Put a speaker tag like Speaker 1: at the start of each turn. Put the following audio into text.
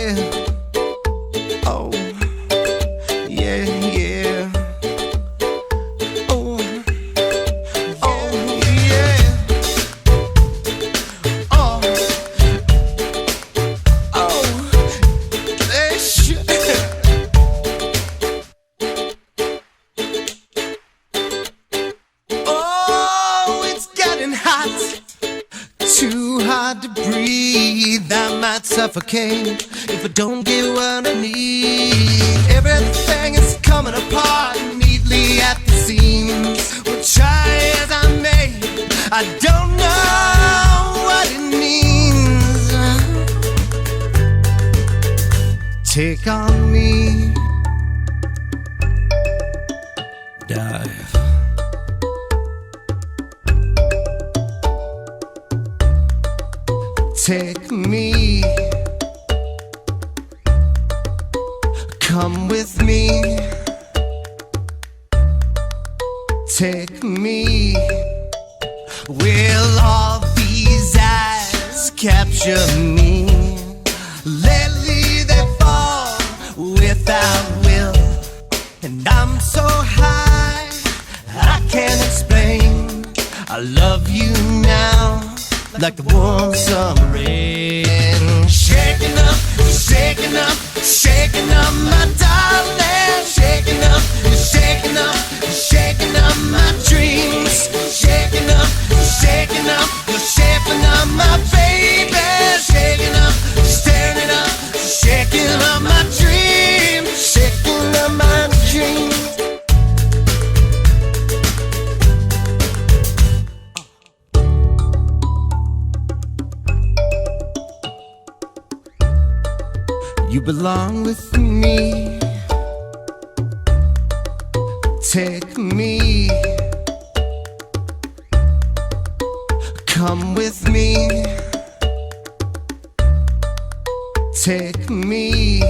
Speaker 1: yeah. Oh, yeah, yeah. Oh, oh, yeah. Oh, oh, oh, it's getting hot. Too hard to breathe, I might suffocate if I don't get what I need. Everything is coming apart neatly at the seams. Well, try as I may, I don't know what it means. Take on me, dive. Take me, come with me. Take me, will all these eyes capture me? Lately they fall without will, and I'm so high I can't explain. I love you now like the warm summer rain. Shaking up, shaking up, shaking up my darling. Shaking up, shaking up, shaking up my dreams. Shaking up, shaking up, you're shaping up my baby. Shaking up, stirring it up, shaking up my dreams. Shaking up my dreams. You belong with me. Take me, come with me. Take me.